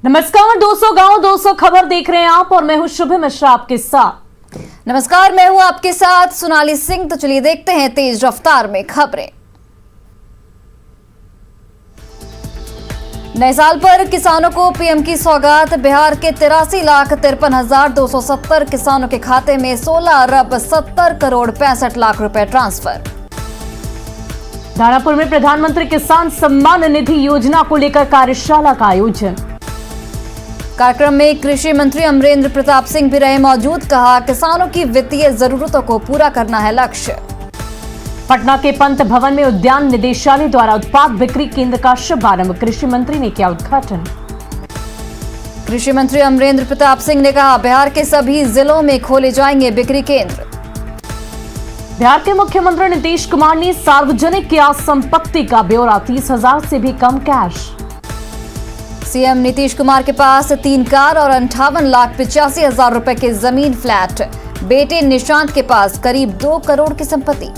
नमस्कार दोस्तों, गांव 200 खबर देख रहे हैं आप और मैं हूं शुभ मिश्रा आपके साथ। नमस्कार, मैं हूं आपके साथ सोनाली सिंह। तो चलिए देखते हैं तेज रफ्तार में खबरें। नए साल पर किसानों को पीएम की सौगात। बिहार के 83,53,270 किसानों के खाते में 16,70,65,00,000 रुपए ट्रांसफर। दानापुर में प्रधानमंत्री किसान सम्मान निधि योजना को लेकर कार्यशाला का आयोजन। कार्यक्रम में कृषि मंत्री अमरेंद्र प्रताप सिंह भी रहे मौजूद। कहा, किसानों की वित्तीय जरूरतों को पूरा करना है लक्ष्य। पटना के पंत भवन में उद्यान निदेशालय द्वारा उत्पाद बिक्री केंद्र का शुभारंभ। कृषि मंत्री ने किया उद्घाटन। कृषि मंत्री अमरेंद्र प्रताप सिंह ने कहा, बिहार के सभी जिलों में खोले जाएंगे बिक्री केंद्र। बिहार के मुख्यमंत्री नीतीश कुमार ने सार्वजनिक किया संपत्ति का ब्यौरा। 30,000 से भी कम कैश। सीएम नीतीश कुमार के पास 3 कार और 58,85,000 रुपए के जमीन फ्लैट। बेटे निशांत के पास करीब 2 करोड़ की संपत्ति।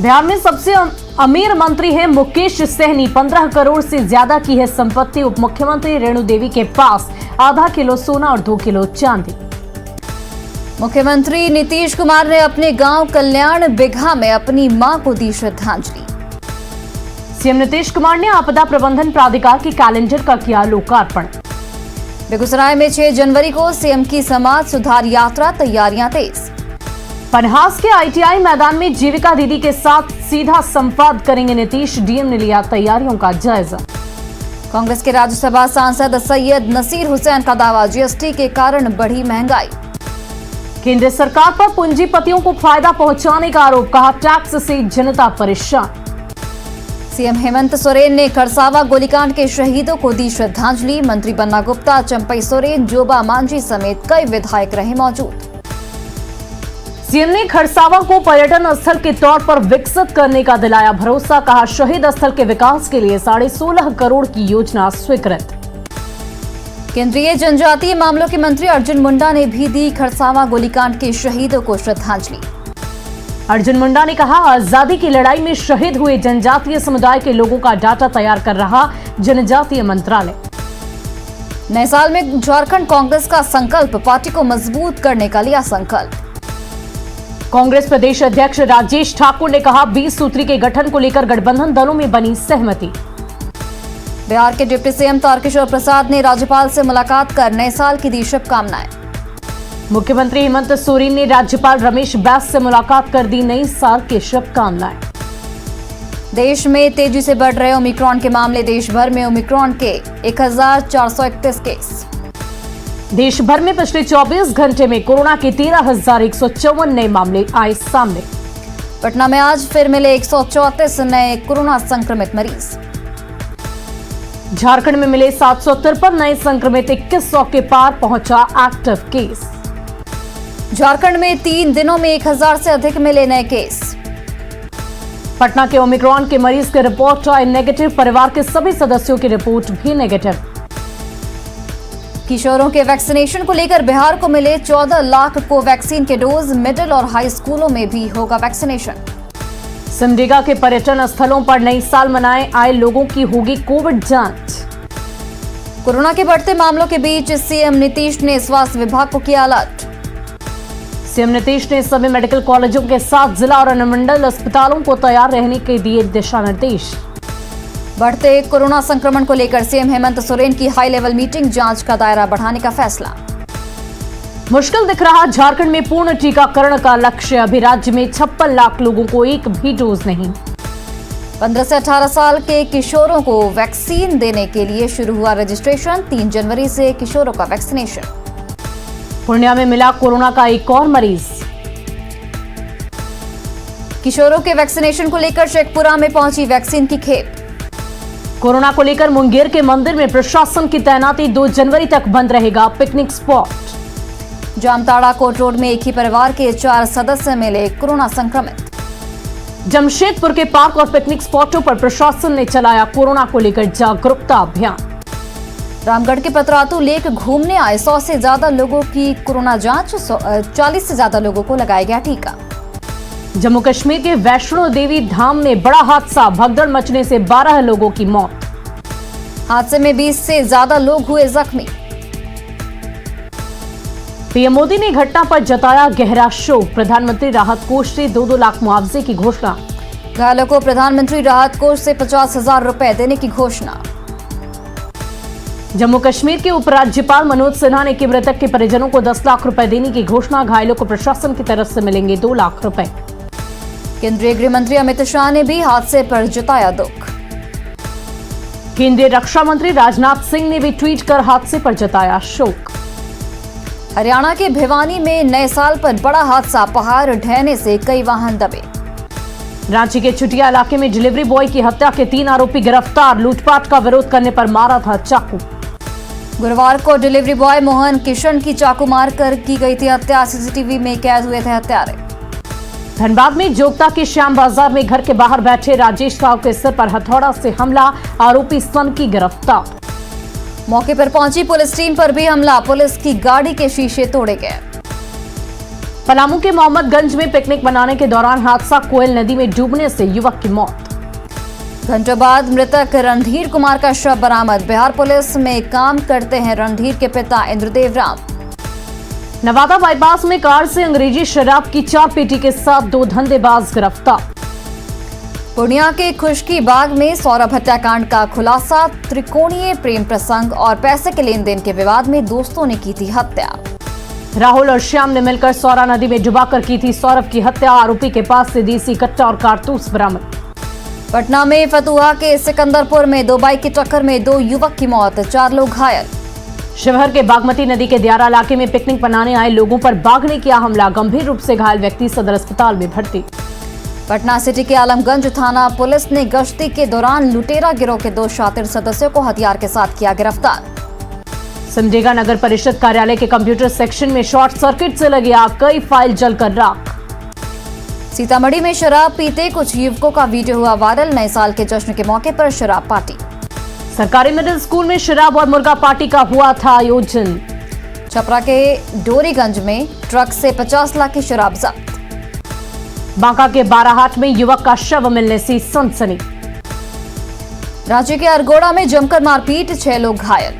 बिहार में सबसे अमीर मंत्री हैं मुकेश सहनी। 15 करोड़ से ज्यादा की है संपत्ति। उप मुख्यमंत्री रेणु देवी के पास आधा किलो सोना और 2 किलो चांदी। मुख्यमंत्री नीतीश कुमार ने अपने गांव कल्याण बिघा में अपनी मां को दी श्रद्धांजलि। सीएम नीतीश कुमार ने आपदा प्रबंधन प्राधिकार की कैलेंडर का किया लोकार्पण। बेगूसराय में 6 जनवरी को सीएम की समाज सुधार यात्रा। तैयारियां तेज। पन्हास के आईटीआई मैदान में जीविका दीदी के साथ सीधा संवाद करेंगे नीतीश। डीएम ने लिया तैयारियों का जायजा। कांग्रेस के राज्यसभा सांसद सैयद नसीर हुसैन का दावा, जीएसटी के कारण बढ़ी महंगाई। केंद्र सरकार पर पूंजीपतियों को फायदा पहुंचाने का आरोप। कहा, टैक्स से जनता परेशान। सीएम हेमंत सोरेन ने खरसावा गोलीकांड के शहीदों को दी श्रद्धांजलि। मंत्री बन्ना गुप्ता, चंपई सोरेन, जोबा मांझी समेत कई विधायक रहे मौजूद। सीएम ने खरसावा को पर्यटन स्थल के तौर पर विकसित करने का दिलाया भरोसा। कहा, शहीद स्थल के विकास के लिए 16.5 करोड़ की योजना स्वीकृत। केंद्रीय जनजातीय मामलों के मंत्री अर्जुन मुंडा ने भी दी खरसावा गोलीकांड के शहीदों को श्रद्धांजलि। अर्जुन मुंडा ने कहा, आजादी की लड़ाई में शहीद हुए जनजातीय समुदाय के लोगों का डाटा तैयार कर रहा जनजातीय मंत्रालय। नए साल में झारखंड कांग्रेस का संकल्प। पार्टी को मजबूत करने का लिया संकल्प। कांग्रेस प्रदेश अध्यक्ष राजेश ठाकुर ने कहा, 20 सूत्री के गठन को लेकर गठबंधन दलों में बनी सहमति। बिहार के डिप्टी सीएम तारकिशोर प्रसाद ने राज्यपाल से मुलाकात कर नए साल की दी शुभकामनाएं। मुख्यमंत्री हेमंत सोरेन ने राज्यपाल रमेश बैस से मुलाकात कर दी नई साल की शुभकामनाएं। देश में तेजी से बढ़ रहे ओमिक्रॉन के मामले। देश भर में ओमिक्रॉन के 1,431 केस। देश भर में पिछले 24 घंटे में कोरोना के 13,154 नए मामले आए सामने। पटना में आज फिर मिले 134 नए कोरोना संक्रमित मरीज। झारखंड में मिले 753 नए संक्रमित। 2100 के पार पहुंचा एक्टिव केस। झारखंड में 3 दिनों में 1,000 से अधिक मिले नए केस। पटना के ओमिक्रॉन के मरीज की रिपोर्ट आई नेगेटिव। परिवार के सभी सदस्यों की रिपोर्ट भी नेगेटिव। किशोरों के वैक्सीनेशन को लेकर बिहार को मिले 14 लाख कोवैक्सीन के डोज। मिडिल और हाई स्कूलों में भी होगा वैक्सीनेशन। सिमडेगा के पर्यटन स्थलों पर नई साल मनाए आए लोगों की होगी कोविड जांच। कोरोना के बढ़ते मामलों के बीच सीएम नीतीश ने स्वास्थ्य विभाग को किया अलर्ट। सीएम नीतीश ने सभी मेडिकल कॉलेजों के साथ जिला और अनुमंडल अस्पतालों को तैयार रहने के दिए दिशा निर्देश। बढ़ते कोरोना संक्रमण को लेकर सीएम हेमंत सोरेन की हाई लेवल मीटिंग। जांच का दायरा बढ़ाने का फैसला। मुश्किल दिख रहा झारखंड में पूर्ण टीकाकरण का लक्ष्य। अभी राज्य में 56 लाख लोगों को एक भी डोज नहीं। 15 से 18 साल के किशोरों को वैक्सीन देने के लिए शुरू हुआ रजिस्ट्रेशन। 3 जनवरी से किशोरों का वैक्सीनेशन। पूर्णिया में मिला कोरोना का एक और मरीज। किशोरों के वैक्सीनेशन को लेकर शेखपुरा में पहुंची वैक्सीन की खेप। कोरोना को लेकर मुंगेर के मंदिर में प्रशासन की तैनाती। 2 जनवरी तक बंद रहेगा picnic spot. Jamtara court road में एक ही परिवार के 4 सदस्य मिले कोरोना संक्रमित। जमशेदपुर के पार्क और पिकनिक स्पॉटों पर प्रशासन ने चलाया कोरोना को लेकर जागरूकता अभियान। रामगढ़ के पतरातू लेक घूमने आए 100 से ज्यादा लोगों की कोरोना जांच। 40 से ज्यादा लोगों को लगाया गया टीका। जम्मू कश्मीर के वैष्णो देवी धाम में बड़ा हादसा। भगदड़ मचने से 12 लोगों की मौत। हादसे में 20 से ज्यादा लोग हुए जख्मी। पीएम मोदी ने घटना पर जताया गहरा शोक। प्रधानमंत्री राहत कोष से 2-2 लाख मुआवजे की घोषणा। घायलों को प्रधानमंत्री राहत कोष से 50,000 रुपए देने की घोषणा। जम्मू कश्मीर के उपराज्यपाल मनोज सिन्हा ने मृतक के परिजनों को 10 लाख रुपए देने की घोषणा। घायलों को प्रशासन की तरफ से मिलेंगे 2 लाख रुपए। केंद्रीय गृह मंत्री अमित शाह ने भी हादसे पर जताया दुख। केंद्रीय रक्षा मंत्री राजनाथ सिंह ने भी ट्वीट कर हादसे पर जताया शोक। हरियाणा के भिवानी में नए साल पर बड़ा हादसा, पहाड़ ढहने से कई वाहन दबे। रांची के चुटिया इलाके में डिलीवरी बॉय की हत्या के 3 आरोपी गिरफ्तार। लूटपाट का विरोध करने पर मारा था चाकू। गुरुवार को डिलीवरी बॉय मोहन किशन की चाकू मारकर की गई थी हत्या। सीसीटीवी में कैद हुए थे हत्यारे। धनबाद में जोगता के श्याम बाजार में घर के बाहर बैठे राजेश राव के सिर पर हथौड़ा से हमला। आरोपी सन की गिरफ्तार। मौके पर पहुंची पुलिस टीम पर भी हमला। पुलिस की गाड़ी के शीशे तोड़े गए। पलामू के मोहम्मदगंज में पिकनिक मनाने के दौरान हादसा, कोयल नदी में डूबने से युवक की मौत। घंटों बाद मृतक रणधीर कुमार का शव बरामद। बिहार पुलिस में काम करते हैं रणधीर के पिता इंद्रदेव राम। नवादा बाईपास में कार से अंग्रेजी शराब की 4 पेटी के साथ 2 धंधेबाज गिरफ्तार। पूर्णिया के खुशकी बाग में सौरभ हत्याकांड का खुलासा। त्रिकोणीय प्रेम प्रसंग और पैसे के लेन देन के विवाद में दोस्तों ने की थी हत्या। राहुल और श्याम ने मिलकर सौरा नदी में डुबाकर की थी सौरभ की हत्या। आरोपी के पास से देसी कट्टा और कारतूस बरामद। पटना में फतुहा के सिकंदरपुर में 2 बाइक की टक्कर में 2 युवक की मौत, 4 लोग घायल। शिवहर के बागमती नदी के दियारा इलाके में पिकनिक मनाने आए लोगों पर बाघ ने किया हमला। गंभीर रूप से घायल व्यक्ति सदर अस्पताल में भर्ती। पटना सिटी के आलमगंज थाना पुलिस ने गश्ती के दौरान लुटेरा गिरोह के 2 शातिर सदस्यों को हथियार के साथ किया गिरफ्तार। सिमडेगा नगर परिषद कार्यालय के कंप्यूटर सेक्शन में शॉर्ट सर्किट से लगी आग, कई फाइल जलकर राख। सीतामढ़ी में शराब पीते कुछ युवकों का वीडियो हुआ वायरल। नए साल के जश्न के मौके पर शराब पार्टी। सरकारी मिडिल स्कूल में शराब और मुर्गा पार्टी का हुआ था आयोजन। छपरा के डोरीगंज में ट्रक से 50 लाख की शराब जब्त। बांका के बाराहाट में युवक का शव मिलने से सनसनी। रांची के अरगोड़ा में जमकर मारपीट, 6 लोग घायल।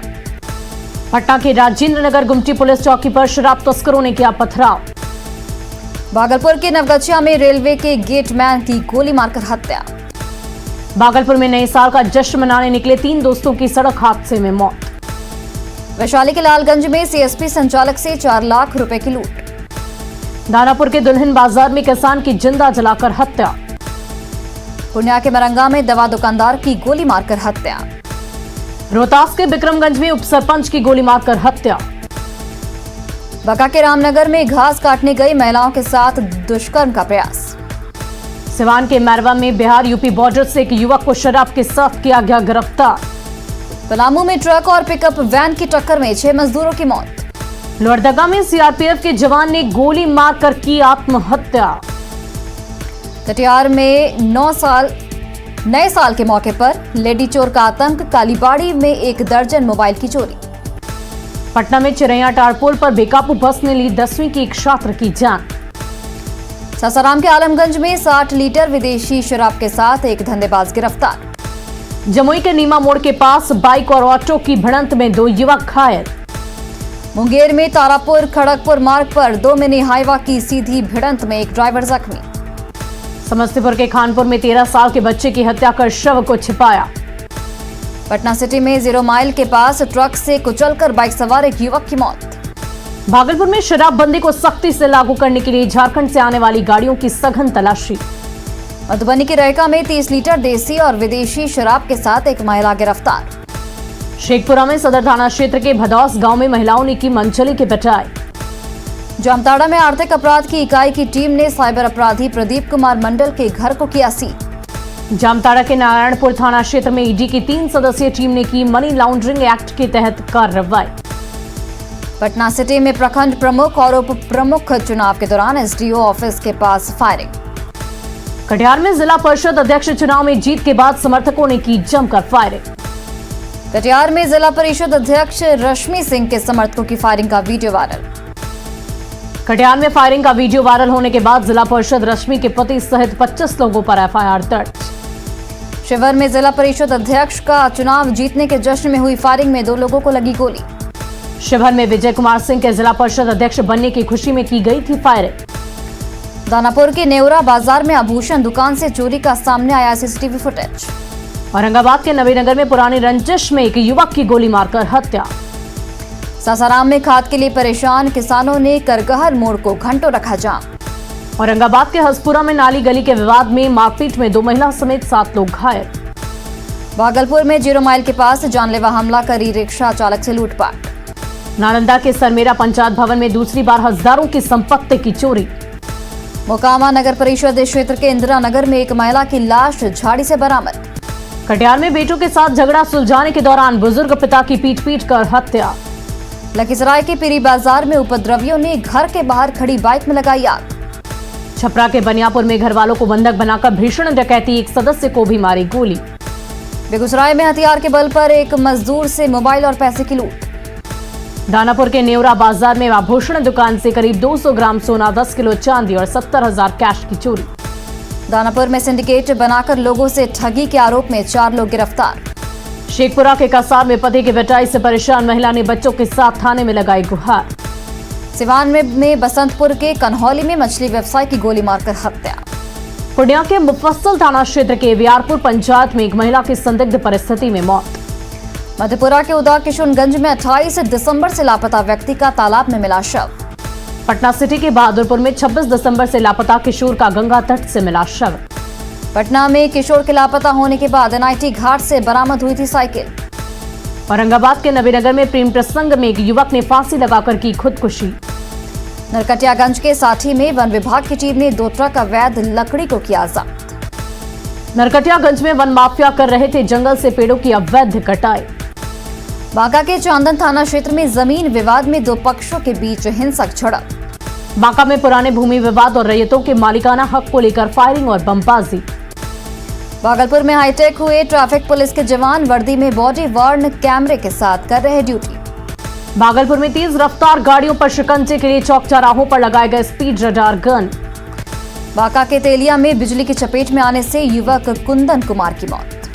पटना के राजेंद्र नगर गुमटी पुलिस चौकी पर शराब तस्करों ने किया पथराव। भागलपुर के नवगछिया में रेलवे के गेटमैन की गोली मारकर हत्या। भागलपुर में नए साल का जश्न मनाने निकले 3 दोस्तों की सड़क हादसे में मौत। वैशाली के लालगंज में सीएसपी संचालक से 4 लाख रुपए की लूट। दानापुर के दुल्हन बाजार में किसान की जिंदा जलाकर हत्या। पूर्णिया के मरंगा में दवा दुकानदार की गोली मारकर हत्या। रोहतास के बिक्रमगंज में उपसरपंच की गोली मारकर हत्या। बका के रामनगर में घास काटने गई महिलाओं के साथ दुष्कर्म का प्रयास। सिवान के मैरवा में बिहार यूपी बॉर्डर से एक युवक को शराब के साथ किया गया गिरफ्तार। पलामू में ट्रक और पिकअप वैन की टक्कर में 6 मजदूरों की मौत। लोहरदगा में सीआरपीएफ के जवान ने गोली मारकर की आत्महत्या। कटिहार में नए साल के मौके पर लेडी चोर का आतंक। कालीबाड़ी में 1 दर्जन मोबाइल की चोरी। पटना में चिरैया टारपोल पर बेकाबू बस ने ली 10वीं की एक छात्र की जान। सासाराम के आलमगंज में 60 लीटर विदेशी शराब के साथ एक धंधेबाज गिरफ्तार। जमुई के नीमा मोड़ के पास बाइक और ऑटो की भिड़ंत में 2 युवक घायल। मुंगेर में तारापुर खड़गपुर मार्ग पर 2 मिनी हाईवा की सीधी भिड़ंत में एक ड्राइवर जख्मी। समस्तीपुर के खानपुर में 13 साल के बच्चे की हत्या कर शव को छिपाया। पटना सिटी में 0 माइल के पास ट्रक से कुचलकर बाइक सवार एक युवक की मौत। भागलपुर में शराबबंदी को सख्ती से लागू करने के लिए झारखंड से आने वाली गाड़ियों की सघन तलाशी। मधुबनी के रैका में 30 लीटर देसी और विदेशी शराब के साथ एक महिला गिरफ्तार। शेखपुरा में सदर थाना क्षेत्र के भदौस गांव में महिलाओं ने की मंचली की पिटाई। जामताड़ा में आर्थिक अपराध की इकाई की टीम ने साइबर अपराधी प्रदीप कुमार मंडल के घर को किया सील। जामताड़ा के नारायणपुर थाना क्षेत्र में ईडी की 3 सदस्यीय टीम ने की मनी लॉन्ड्रिंग एक्ट के तहत कार्रवाई। पटना सिटी में प्रखंड प्रमुख और उप प्रमुख चुनाव के दौरान एसडीओ ऑफिस के पास फायरिंग। कटिहार में जिला परिषद अध्यक्ष चुनाव में जीत के बाद समर्थकों ने की जमकर फायरिंग। कटिहार में जिला परिषद अध्यक्ष रश्मि सिंह के समर्थकों की फायरिंग का वीडियो वायरल। कटिहार में फायरिंग का वीडियो वायरल होने के बाद जिला परिषद रश्मि के पति सहित 25 लोगों पर एफआईआर दर्ज। शिवहर में जिला परिषद अध्यक्ष का चुनाव जीतने के जश्न में हुई फायरिंग में 2 लोगों को लगी गोली। शिवहर में विजय कुमार सिंह के जिला परिषद अध्यक्ष बनने की खुशी में की गई थी फायरिंग। दानापुर के नेवरा बाजार में आभूषण दुकान से चोरी का सामने आया सीसीटीवी फुटेज। औरंगाबाद के नवीनगर में पुरानी रंजिश में एक युवक की गोली मारकर हत्या। सासाराम में खाद के लिए परेशान किसानों ने करगहर मोड़ को घंटों रखा जाम। औरंगाबाद के हसपुरा में नाली गली के विवाद में मारपीट में 2 महिला समेत 7 लोग घायल। भागलपुर में 0 माइल के पास जानलेवा हमला करी रिक्शा चालक से लूटपाट। नालंदा के सरमेरा पंचायत भवन में दूसरी बार हजारों की संपत्ति की चोरी। मोकामा नगर परिषद क्षेत्र के इंदिरा नगर में एक महिला की लाश झाड़ी से बरामद। कटिहार में बेटों के साथ झगड़ा सुलझाने के दौरान बुजुर्ग पिता की पीट कर हत्या। लखीसराय के पीरी बाजार में उपद्रवियों ने घर के बाहर खड़ी बाइक में लगाई आग। छपरा के बनियापुर में घर वालों को बंधक बनाकर भीषण डकैती, एक सदस्य को भी मारी गोली। बेगूसराय में हथियार के बल पर एक मजदूर से मोबाइल और पैसे की लूट। दानापुर के नेवरा बाजार में आभूषण दुकान से करीब 200 ग्राम सोना, 10 किलो चांदी और 70,000 कैश की चोरी। दानापुर में सिंडिकेट बनाकर लोगों से ठगी के आरोप में 4 लोग गिरफ्तार। शेखपुरा के कसार में पति की पिटाई से परेशान महिला ने बच्चों के साथ थाने में लगाई गुहार। सिवान में बसंतपुर के कन्हौली में मछली व्यवसाय की गोली मारकर हत्या। पूर्णिया के मुफस्सल थाना क्षेत्र के वियारपुर पंचायत में एक महिला की संदिग्ध परिस्थिति में मौत। मधेपुरा के उदा किशनगंज में 28 दिसंबर से लापता व्यक्ति का तालाब में मिला शव। पटना सिटी के बहादुरपुर में 26 दिसंबर से लापता किशोर का गंगा तट से मिला शव। पटना में किशोर के लापता होने के बाद एनआईटी घाट से बरामद हुई थी साइकिल। औरंगाबाद के नवीनगर में प्रेम प्रसंग में एक युवक ने फांसी लगाकर की खुदकुशी। नरकटियागंज के साठी में वन विभाग की टीम ने 2 ट्रक अवैध लकड़ी को किया जब्त। नरकटियागंज में वन माफिया कर रहे थे जंगल से पेड़ों की अवैध कटाई। बांका के चांदन थाना क्षेत्र में जमीन विवाद में 2 पक्षों के बीच हिंसक झड़प। बांका में पुराने भूमि विवाद और रैयतों के मालिकाना हक को लेकर फायरिंग और बमबाजी। भागलपुर में हाईटेक हुए ट्रैफिक पुलिस के जवान वर्दी में बॉडी वार्न कैमरे के साथ कर रहे ड्यूटी। भागलपुर में तेज रफ्तार गाड़ियों पर शिकंजे के लिए चौक चौराहों पर लगाए गए स्पीड रडार गन। बांका के तेलिया में बिजली की चपेट में आने से युवक कुंदन कुमार की मौत।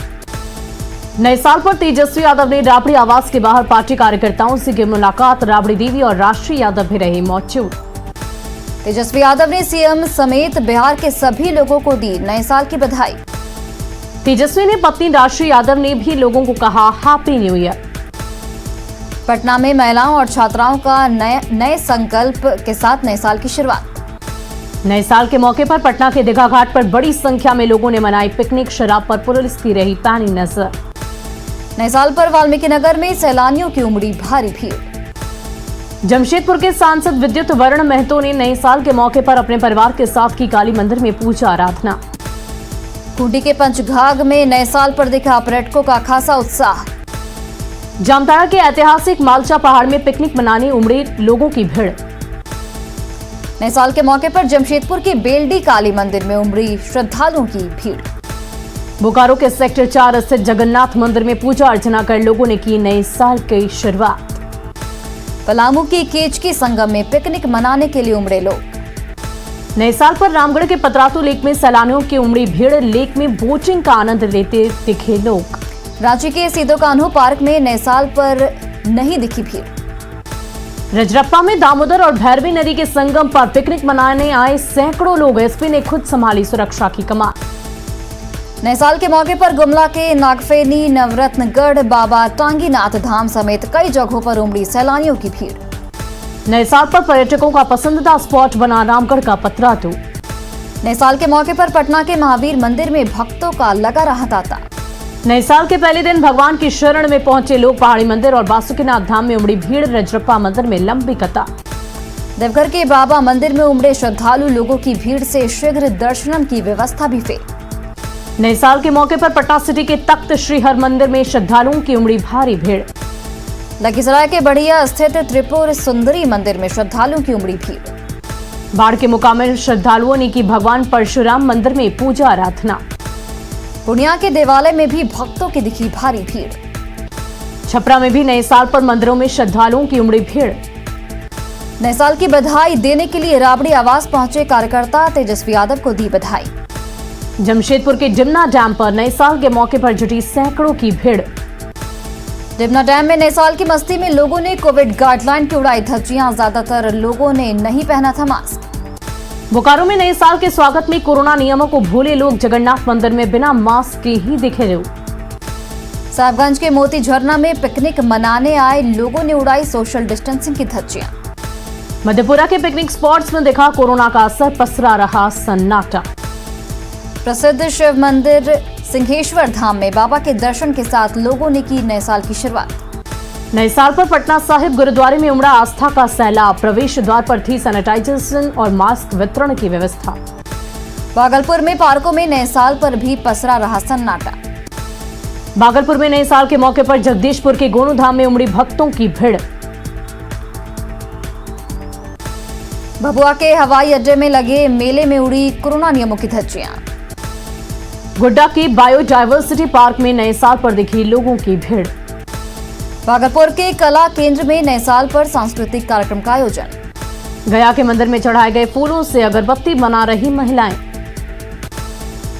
नए साल पर तेजस्वी यादव ने राबड़ी आवास के बाहर पार्टी कार्यकर्ताओं से की मुलाकात। राबड़ी देवी और राष्ट्रीय यादव भी रहे मौजूद। तेजस्वी यादव ने सीएम समेत बिहार के सभी लोगों को दी नए साल की बधाई। तेजस्वी ने पत्नी राष्ट्रीय यादव ने भी लोगों को कहा हैप्पी न्यू ईयर। पटना में महिलाओं और छात्राओं का नए संकल्प के साथ नए साल की शुरुआत। नए साल के मौके पर पटना के दीघा घाट पर बड़ी संख्या में लोगों ने मनाई पिकनिक। शराब पर पुलिस की रही पैनी नजर। नए साल पर वाल्मीकि नगर में सैलानियों की उमड़ी भारी भीड़। जमशेदपुर के सांसद विद्युत वर्ण महतो ने नए साल के मौके पर अपने परिवार के साथ की काली मंदिर में पूजा आराधना। खूंटी के पंचघाघ में नए साल पर दिखा पर्यटकों का खासा उत्साह। जामताड़ा के ऐतिहासिक मालचा पहाड़ में पिकनिक मनाने उमड़े लोगों की भीड़। नए साल के मौके पर जमशेदपुर के बेलडी काली मंदिर में उमड़ी श्रद्धालुओं की भीड़। बोकारो के सेक्टर 4 स्थित जगन्नाथ मंदिर में पूजा अर्चना कर लोगों ने की नए साल की शुरुआत। पलामू की केचकी संगम में पिकनिक मनाने के लिए उमड़े लोग। नए साल पर रामगढ़ के पतरातू लेक में सैलानियों की उमड़ी भीड़। लेक में बोटिंग का आनंद लेते दिखे लोग। रांची के सीधो कान्हू पार्क में नए साल पर नहीं दिखी भीड़। रजरप्पा में दामोदर और भैरवी नदी के संगम पर पिकनिक मनाने आए सैकड़ों लोग। एसपी ने खुद संभाली सुरक्षा की कमान। नए साल के मौके पर गुमला के नागफेनी, नवरत्नगढ़, बाबा टांगीनाथ धाम समेत कई जगहों पर उमड़ी सैलानियों की भीड़। नए साल पर पर्यटकों का पसंदीदा स्पॉट बना रामगढ़ का पतरातू। नए साल के मौके पर पटना के महावीर मंदिर में भक्तों का लगा रहा तांता। नए साल के पहले दिन भगवान की शरण में पहुंचे लोग। पहाड़ी मंदिर और बासुकीनाथ धाम में उमड़ी भीड़। रजरप्पा मंदिर में लंबी कतार। देवघर के बाबा मंदिर में उमड़े श्रद्धालु लोगों की भीड़ से शीघ्र दर्शन की व्यवस्था भी फेल। नए साल के मौके पर पटना सिटी के तख्त श्री हर मंदिर में श्रद्धालुओं की उमड़ी भारी भीड़। लखीसराय के बढ़िया स्थित त्रिपुर सुंदरी मंदिर में श्रद्धालुओं की उमड़ी भीड़। बाढ़ के मुकाबले में श्रद्धालुओं ने की भगवान परशुराम मंदिर में पूजा आराधना। पूर्णिया के देवालय में भी भक्तों की दिखी भारी भीड़। छपरा में भी नए साल पर मंदिरों में श्रद्धालुओं की उमड़ी भीड़। नए साल की बधाई देने के लिए राबड़ी आवास पहुंचे कार्यकर्ता। तेजस्वी यादव को दी बधाई। जमशेदपुर के डिमना डैम पर नए साल के मौके पर जुटी सैकड़ों की भीड़। डिमना डैम में नए साल की मस्ती में लोगों ने कोविड गाइडलाइन की उड़ाई धज्जियां, ज्यादातर लोगों ने नहीं पहना था मास्क। बोकारो में नए साल के स्वागत में कोरोना नियमों को भूले लोग, जगन्नाथ मंदिर में बिना मास्क के ही दिखे लोग। साहिबगंज के मोती झरना में पिकनिक मनाने आए लोगों ने उड़ाई सोशल डिस्टेंसिंग की धज्जियां। मधेपुरा के पिकनिक स्पॉट्स में दिखा कोरोना का असर, पसरा रहा सन्नाटा। प्रसिद्ध शिव मंदिर सिंहेश्वर धाम में बाबा के दर्शन के साथ लोगों ने की नए साल की शुरुआत। नए साल पर पटना साहिब गुरुद्वारे में उमड़ा आस्था का सैलाब, प्रवेश द्वार पर थी सैनिटाइजेशन और मास्क वितरण की व्यवस्था। भागलपुर में पार्कों में नए साल पर भी पसरा रहा सन्नाटा। भागलपुर में नए साल के मौके पर जगदीशपुर के गोनू धाम में उमड़ी भक्तों की भीड़। भभुआ के हवाई अड्डे में लगे मेले में उड़ी कोरोना नियमों की धज्जियां। गोड्डा के बायोडायवर्सिटी पार्क में नए साल पर दिखी लोगों की भीड़। भागलपुर के कला केंद्र में नए साल पर सांस्कृतिक कार्यक्रम का आयोजन। गया के मंदिर में चढ़ाए गए फूलों से अगरबत्ती बना रही महिलाएं।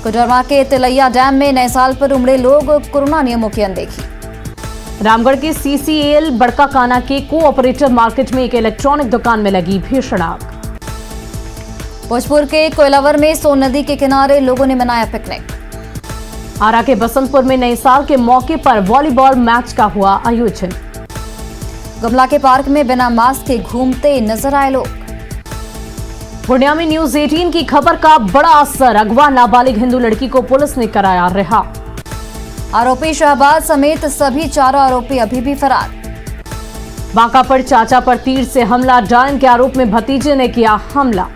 कोडरमा के तिलैया डैम में नए साल पर उमड़े लोग, कोरोना नियमों की अनदेखी। रामगढ़ के CCAL बड़काकाना के कोऑपरेटिव मार्केट में एक इलेक्ट्रॉनिक दुकान में लगी भीषण आग। भोजपुर के कोयलावर में सोन नदी के किनारे लोगों ने मनाया पिकनिक। आरा के बसंतपुर में नए साल के मौके पर वॉलीबॉल मैच का हुआ आयोजन। गुमला के पार्क में बिना मास्क के घूमते नजर आए लोग। पूर्णिया में न्यूज 18 की खबर का बड़ा असर, अगवा नाबालिग हिंदू लड़की को पुलिस ने कराया रिहा। आरोपी शहबाज समेत सभी चारों आरोपी अभी भी फरार। बांका पर चाचा पर तीर से हमला, डायन के आरोप में भतीजे ने किया हमला।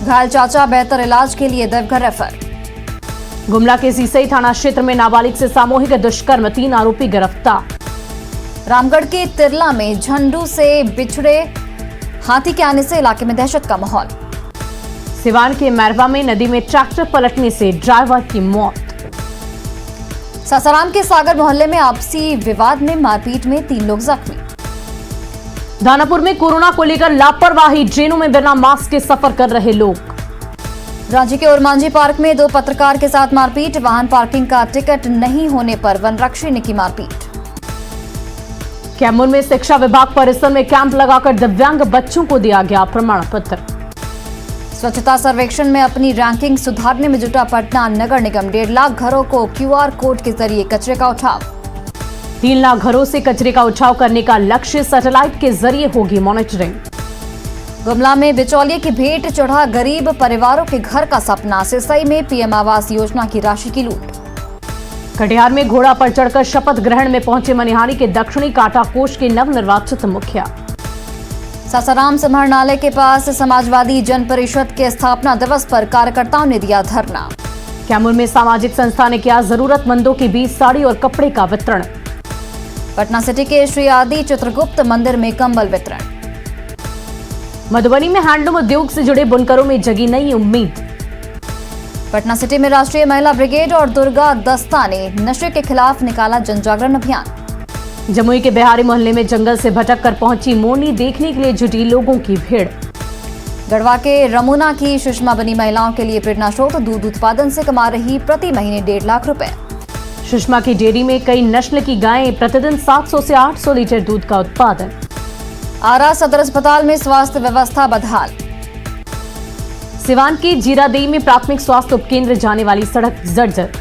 घायल चाचा बेहतर इलाज के लिए देवघर रेफर। गुमला के सीसई थाना क्षेत्र में नाबालिग से सामूहिक दुष्कर्म, 3 आरोपी गिरफ्तार। रामगढ़ के तिरला में झंडू से बिछड़े हाथी के आने से इलाके में दहशत का माहौल। सिवान के मैरवा में नदी में ट्रैक्टर पलटने से ड्राइवर की मौत। सासाराम के सागर मोहल्ले में आपसी विवाद में मारपीट में 3 लोग जख्मी। दानापुर में कोरोना को लेकर लापरवाही, ट्रेनों में बिना मास्क के सफर कर रहे लोग। रांची के ओरमांझी पार्क में 2 पत्रकार के साथ मारपीट, वाहन पार्किंग का टिकट नहीं होने पर वनरक्षी ने की मारपीट। कैमूर में शिक्षा विभाग परिसर में कैंप लगाकर दिव्यांग बच्चों को दिया गया प्रमाण पत्र। स्वच्छता सर्वेक्षण में अपनी रैंकिंग सुधारने में जुटा पटना नगर निगम, 1.5 लाख घरों को QR कोड के जरिए कचरे का उठाव। 3 लाख घरों से कचरे का उठाव करने का लक्ष्य, सैटेलाइट के जरिए होगी मॉनिटरिंग। गुमला में बिचौलिए की भेंट चढ़ा गरीब परिवारों के घर का सपना, सिसई में PM आवास योजना की राशि की लूट। कटिहार में घोड़ा पर चढ़कर शपथ ग्रहण में पहुंचे मनिहारी के दक्षिणी काटा कोष के नवनिर्वाचित मुखिया। सासाराम समाहरणालय के पास समाजवादी जन परिषद के स्थापना दिवस पर कार्यकर्ताओं ने दिया धरना। कैमूर में सामाजिक संस्था ने किया जरूरतमंदों के बीच साड़ी और कपड़े का वितरण। पटना सिटी के श्री आदि चित्रगुप्त मंदिर में कंबल वितरण। मधुबनी में हैंडलूम उद्योग से जुड़े बुनकरों में जगी नई उम्मीद। पटना सिटी में राष्ट्रीय महिला ब्रिगेड और दुर्गा दस्ता ने नशे के खिलाफ निकाला जन जागरण अभियान। जमुई के बिहारी मोहल्ले में जंगल से भटक कर पहुंची मोरनी, देखने के लिए जुटी लोगों की भीड़। गढ़वा के रमुना की सुषमा बनी महिलाओं के लिए प्रेरणा स्रोत, दूध उत्पादन से कमा रही प्रति महीने 1.5 लाख रुपए। सुषमा की डेयरी में कई नस्ल की गायें, प्रतिदिन 700 से 800 लीटर दूध का उत्पादन। आरा सदर अस्पताल में स्वास्थ्य व्यवस्था बदहाल। सिवान के जीरादेई में प्राथमिक स्वास्थ्य उपकेंद्र जाने वाली सड़क जर्जर।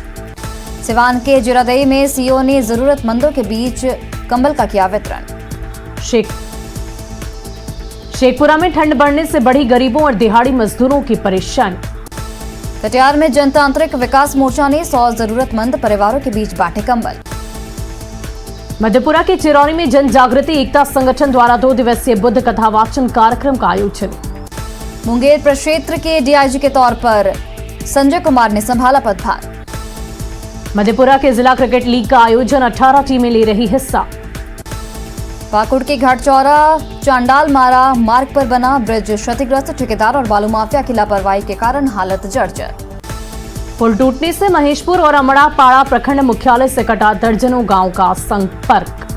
सिवान के जीरादेई में सीओ ने जरूरतमंदों के बीच कंबल का किया वितरण। शेखपुरा में ठंड बढ़ने से बढ़ी गरीबों और दिहाड़ी मजदूरों की परेशानी। कटिहार में जनतांत्रिक विकास मोर्चा ने 100 जरूरतमंद परिवारों के बीच बांटे कंबल। मधेपुरा के चिरौनी में जन जागृति एकता संगठन द्वारा 2 दिवसीय बुद्ध कथा वाचन कार्यक्रम का आयोजन। मुंगेर प्रक्षेत्र के DIG के तौर पर संजय कुमार ने संभाला पदभार। मधेपुरा के जिला क्रिकेट लीग का आयोजन, 18 टीमें ले रही हिस्सा। पाकुड़ के घाटचौरा चांडाल मारा मार्ग पर बना ब्रिज क्षतिग्रस्त, ठेकेदार और बालू माफिया की लापरवाही के कारण हालत जर्जर। पुल टूटने से महेशपुर और अमड़ापाड़ा प्रखंड मुख्यालय से कटा दर्जनों गांव का संपर्क।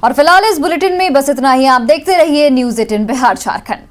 और फिलहाल इस बुलेटिन में बस इतना ही। आप देखते रहिए न्यूज़ 18 बिहार झारखंड।